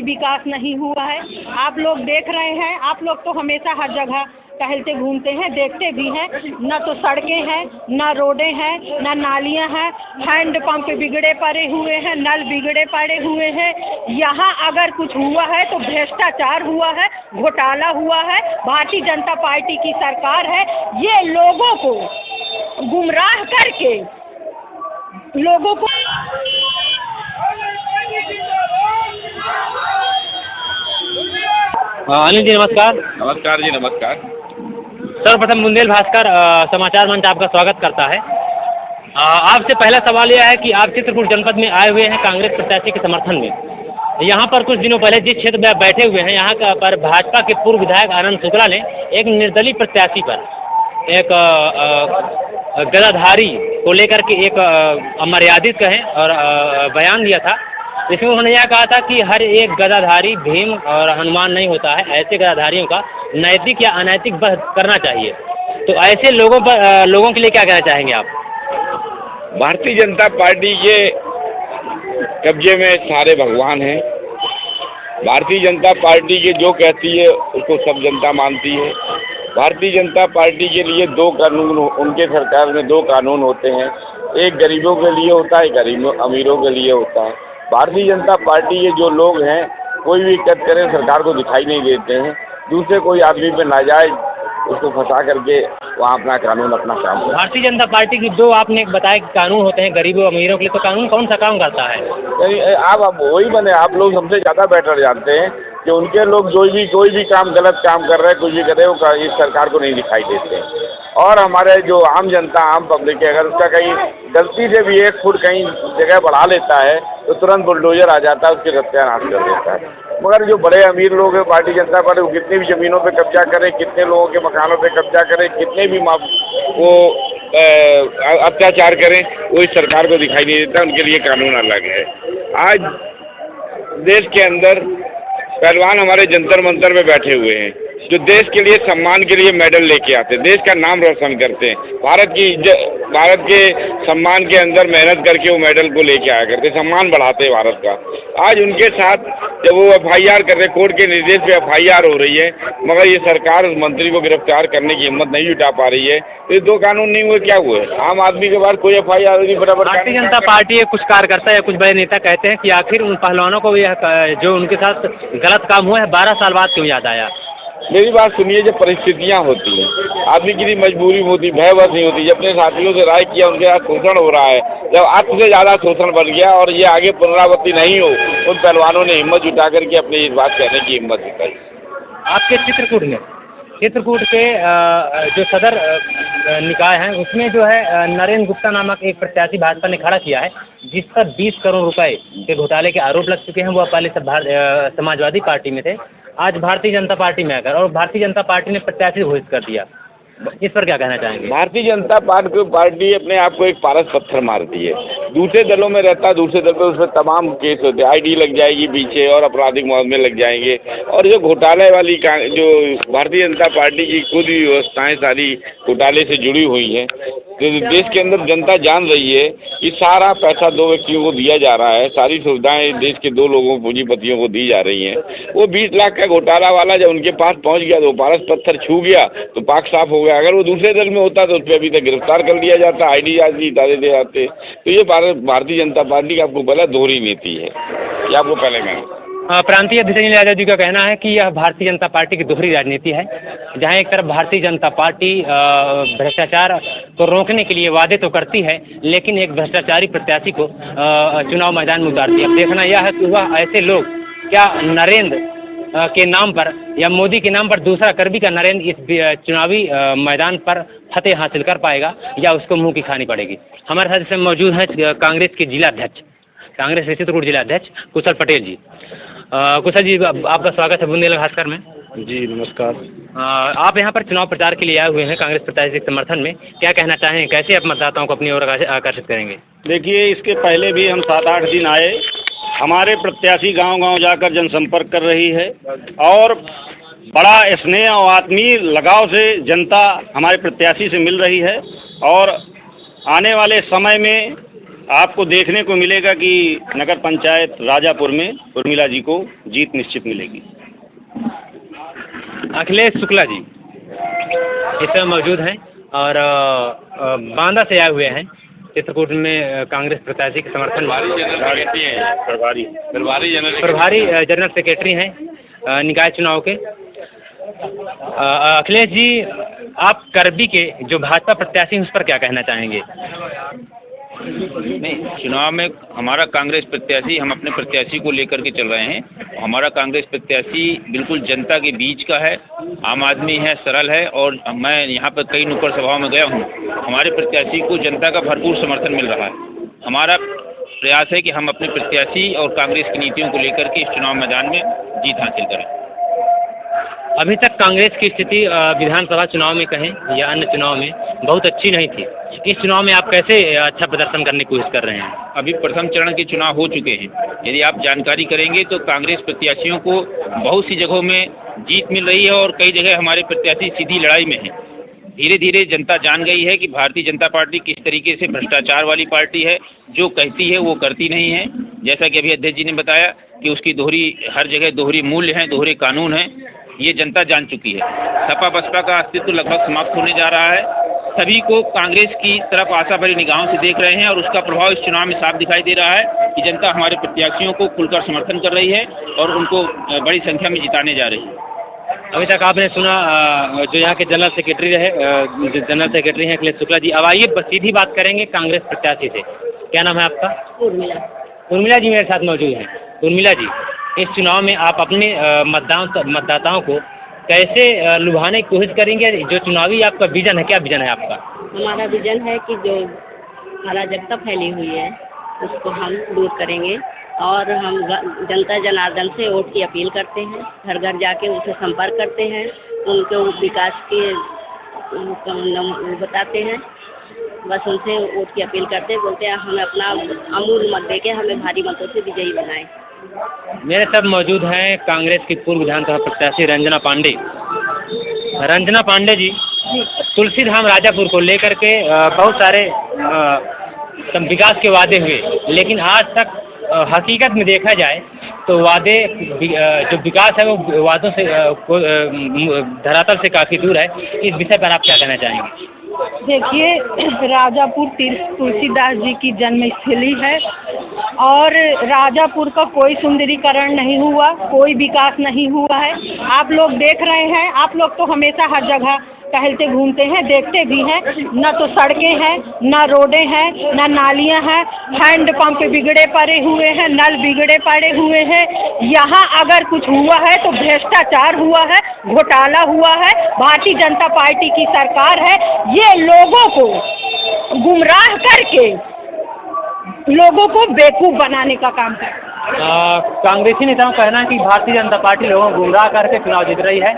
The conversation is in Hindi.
कोई विकास नहीं हुआ है। आप लोग देख रहे हैं, आप लोग तो हमेशा हर जगह टहलते घूमते हैं, देखते भी हैं, न तो सड़कें हैं, न रोडें हैं, न नालियां हैं, हैंडपंप बिगड़े पड़े हुए हैं, नल बिगड़े पड़े हुए हैं। यहाँ अगर कुछ हुआ है तो भ्रष्टाचार हुआ है, घोटाला हुआ है। भारतीय जनता पार्टी की सरकार है, ये लोगों को गुमराह करके लोगों को अनिल जी नमस्कार। नमस्कार जी, नमस्कार। सर्वप्रथम बुंदेल भास्कर समाचार मंच आपका स्वागत करता है। आपसे पहला सवाल यह है कि आप चित्रकूट जनपद में आए हुए हैं कांग्रेस प्रत्याशी के समर्थन में। यहाँ पर कुछ दिनों पहले जिस क्षेत्र में बैठे हुए हैं, यहाँ पर भाजपा के पूर्व विधायक आनंद शुक्ला ने एक निर्दलीय प्रत्याशी पर एक गदाधारी को लेकर के एक अमर्यादित कहें और बयान दिया था। इसमें उन्होंने यह कहा था कि हर एक गदाधारी भीम और हनुमान नहीं होता है, ऐसे गदाधारियों का नैतिक या अनैतिक वध करना चाहिए। तो ऐसे लोगों के लिए क्या कहना चाहेंगे आप? भारतीय जनता पार्टी के कब्जे में सारे भगवान हैं। भारतीय जनता पार्टी के जो कहती है उसको सब जनता मानती है। भारतीय जनता पार्टी के लिए दो कानून, उनके सरकार में दो कानून होते हैं, एक गरीबों के लिए होता है, एक अमीरों के लिए होता है। भारतीय जनता पार्टी के जो लोग हैं कोई भी कद करें सरकार को दिखाई नहीं देते हैं। दूसरे कोई आदमी पे नाजायज उसको फंसा करके वहाँ अपना कानून अपना काम करते हैं। भारतीय जनता पार्टी की दो आपने बताया कि कानून होते हैं गरीबों अमीरों के लिए, तो कानून कौन सा काम करता है? आप वही बने, आप लोग हमसे ज़्यादा बेटर जानते हैं कि उनके लोग कोई भी काम गलत काम कर रहे हैं, कुछ भी कर रहे हैं, वो इस सरकार को नहीं दिखाई देते हैं। और हमारे जो आम जनता, आम पब्लिक है, अगर उसका कहीं गलती से भी 1 फुट कहीं जगह बढ़ा लेता है तो तुरंत बुलडोजर आ जाता है, उसकी सत्यानाश कर देता है। मगर जो बड़े अमीर लोग हैं भारतीय जनता पार्टी, वो कितनी भी ज़मीनों पे कब्जा करें, कितने लोगों के मकानों पे कब्जा करें, कितने भी वो अत्याचार करें, वो इस सरकार को दिखाई नहीं देता। उनके लिए कानून अलग है। आज देश के अंदर पहलवान हमारे जंतर मंतर में बैठे हुए हैं, जो देश के लिए सम्मान के लिए मेडल लेके आते हैं, देश का नाम रोशन करते हैं, भारत के सम्मान के अंदर मेहनत करके वो मेडल को लेके आया करते, सम्मान बढ़ाते हैं भारत का। आज उनके साथ जब वो FIR कर रहे, कोर्ट के निर्देश पे FIR हो रही है, मगर ये सरकार उस मंत्री को गिरफ्तार करने की हिम्मत नहीं जुटा पा रही है, तो ये दो कानून नहीं हुए, क्या हुए? आम आदमी के बाद कोई FIR नहीं। बराबर भारतीय जनता पार्टी के कुछ कार्यकर्ता या कुछ बड़े नेता कहते हैं कि आखिर उन पहलवानों को यह जो उनके साथ गलत काम हुआ है 12 साल बाद क्यों याद आया? मेरी बात सुनिए, जब परिस्थितियाँ होती हैं, आदमी की मजबूरी होती, भयवश नहीं होती। जब अपने साथियों से राय किया, उनके साथ शोषण हो रहा है, जब आत्म से ज़्यादा शोषण बन गया और ये आगे पुनरावृत्ति नहीं हो, उन पहलवानों ने हिम्मत जुटा करके अपनी इस बात कहने की हिम्मत जुटाई। आपके चित्रकूट के जो सदर निकाय हैं उसमें जो है नरेंद्र गुप्ता नामक एक प्रत्याशी भाजपा ने खड़ा किया है, जिस पर 20 करोड़ रुपए के घोटाले के आरोप लग चुके हैं। वो पहले समाजवादी पार्टी में थे, आज भारतीय जनता पार्टी में आकर, और भारतीय जनता पार्टी ने प्रत्याशी घोषित कर दिया। इस पर क्या कहना चाहेंगे? भारतीय जनता पार्टी अपने आप को एक पारस पत्थर मारती है। दूसरे दलों में रहता, दूसरे दल पे उस पर तमाम केस होते हैं, ID लग जाएगी पीछे और आपराधिक मुकदमे लग जाएंगे। और जो घोटाले वाली जो भारतीय जनता पार्टी की खुद ही व्यवस्थाएं सारी घोटाले से जुड़ी हुई हैं, तो देश के अंदर जनता जान रही है कि सारा पैसा 2 व्यक्तियों को दिया जा रहा है, सारी सुविधाएं देश के 2 लोगों पूंजीपतियों को दी जा रही हैं। वो 20 लाख का घोटाला वाला जब उनके पास पहुंच गया तो पारस पत्थर छू गया तो पाक साफ हो गया। अगर वो दूसरे दल में होता तो उस पर अभी तक गिरफ्तार कर लिया जाता, ID आदि दादे दे जाते। तो ये भारतीय जनता पार्टी का आपको पहला दोहरी नीति है, ये आपको पहले कहना। प्रांतीय अध्यक्ष यादव जी का कहना है कि यह भारतीय जनता पार्टी की दोहरी राजनीति है, जहां एक तरफ भारतीय जनता पार्टी भ्रष्टाचार को रोकने के लिए वादे तो करती है, लेकिन एक भ्रष्टाचारी प्रत्याशी को चुनाव मैदान में उतारती है। अब देखना यह है कि वह ऐसे लोग क्या नरेंद्र के नाम पर या मोदी के नाम पर दूसरा कर भी का नरेंद्र इस चुनावी मैदान पर फतेह हासिल कर पाएगा या उसको मुंह की खानी पड़ेगी। हमारे साथ इसमें मौजूद है कांग्रेस के जिलाध्यक्ष, कांग्रेस के चित्रकूट जिलाध्यक्ष कुशल पटेल जी। कुशल जी, आपका स्वागत है बुंदेल भास्कर में। जी नमस्कार। आप यहाँ पर चुनाव प्रचार के लिए आए हुए हैं कांग्रेस प्रत्याशी के समर्थन में, क्या कहना चाहेंगे? कैसे आप मतदाताओं को अपनी ओर आकर्षित करेंगे? देखिए, इसके पहले भी हम 7-8 दिन आए, हमारे प्रत्याशी गांव-गांव जाकर जनसंपर्क कर रही है और बड़ा स्नेह और आत्मीय लगाव से जनता हमारे प्रत्याशी से मिल रही है। और आने वाले समय में आपको देखने को मिलेगा कि नगर पंचायत राजापुर में उर्मिला जी को जीत निश्चित मिलेगी। अखिलेश शुक्ला जी इस समय मौजूद हैं और बांदा से आए हुए हैं। चित्रकूट में कांग्रेस प्रत्याशी के समर्थन प्रभारी जनरल सेक्रेटरी हैं निकाय चुनाव के। अखिलेश जी, आप करबी के जो भाजपा प्रत्याशी हैं उस पर क्या कहना चाहेंगे? नहीं, चुनाव में हमारा कांग्रेस प्रत्याशी, हम अपने प्रत्याशी को लेकर के चल रहे हैं। हमारा कांग्रेस प्रत्याशी बिल्कुल जनता के बीच का है, आम आदमी है, सरल है और मैं यहाँ पर कई नुक्कड़ सभाओं में गया हूँ। हमारे प्रत्याशी को जनता का भरपूर समर्थन मिल रहा है। हमारा प्रयास है कि हम अपने प्रत्याशी और कांग्रेस की नीतियों को लेकर के इस चुनाव मैदान में जीत हासिल करें। अभी तक कांग्रेस की स्थिति विधानसभा चुनाव में कहें या अन्य चुनाव में बहुत अच्छी नहीं थी। इस चुनाव में आप कैसे अच्छा प्रदर्शन करने की कोशिश कर रहे हैं? अभी प्रथम चरण के चुनाव हो चुके हैं। यदि आप जानकारी करेंगे तो कांग्रेस प्रत्याशियों को बहुत सी जगहों में जीत मिल रही है और कई जगह हमारे प्रत्याशी सीधी लड़ाई में हैं। धीरे धीरे जनता जान गई है कि भारतीय जनता पार्टी किस तरीके से भ्रष्टाचार वाली पार्टी है, जो कहती है वो करती नहीं है। जैसा कि अभी अध्यक्ष जी ने बताया कि उसकी हर जगह दोहरी मूल्य हैं, दोहरे कानून हैं, ये जनता जान चुकी है। सपा बसपा का अस्तित्व लगभग समाप्त होने जा रहा है। सभी को कांग्रेस की तरफ आशा भरी निगाहों से देख रहे हैं और उसका प्रभाव इस चुनाव में साफ दिखाई दे रहा है कि जनता हमारे प्रत्याशियों को खुलकर समर्थन कर रही है और उनको बड़ी संख्या में जिताने जा रही है। अभी तक आपने सुना जो यहाँ के जनरल सेक्रेटरी जनरल सेक्रेटरी हैं अखिलेश शुक्ला जी। अब आइए सीधी बात करेंगे कांग्रेस प्रत्याशी से। क्या नाम है आपका? उर्मिला। उर्मिला जी मेरे साथ मौजूद हैं। उर्मिला जी, इस चुनाव में आप अपने मतदाताओं को कैसे लुभाने की कोशिश करेंगे? जो चुनावी आपका विजन है, क्या विजन है आपका? हमारा विजन है कि जो अराजकता फैली हुई है उसको हम दूर करेंगे और हम जनता जनार्दन से वोट की अपील करते हैं। घर घर जाके उनसे संपर्क करते हैं, उनको विकास के बताते हैं। बस उनसे वोट की अपील करते हैं, बोलते हैं हमें अपना अमूल्य मत देके हमें भारी मतों से विजयी बनाएं। मेरे साथ मौजूद हैं कांग्रेस की पूर्व विधानसभा प्रत्याशी रंजना पांडे। रंजना पांडे जी, तुलसीधाम राजापुर को लेकर के बहुत सारे विकास के वादे हुए, लेकिन आज तक हकीकत में देखा जाए तो वादे जो विकास है वो वादों से धरातल से काफ़ी दूर है। इस विषय पर आप क्या कहना चाहेंगे? देखिए, राजापुर तुलसीदास जी की जन्मस्थली है और राजापुर का कोई सुंदरीकरण नहीं हुआ, कोई विकास नहीं हुआ है। आप लोग देख रहे हैं, आप लोग तो हमेशा हर जगह टहलते घूमते हैं, देखते भी हैं। न तो सड़कें हैं, न रोडें हैं, न नालियां हैं, हैंड पंप बिगड़े पड़े हुए हैं, नल बिगड़े पड़े हुए हैं। यहाँ अगर कुछ हुआ है तो भ्रष्टाचार हुआ है, घोटाला हुआ है। भारतीय जनता पार्टी की सरकार है, ये लोगों को गुमराह करके लोगों को बेवकूफ़ बनाने का काम करती है। कांग्रेसी नेताओं का कहना है कि भारतीय जनता पार्टी लोगों को गुमराह करके चुनाव जीत रही है।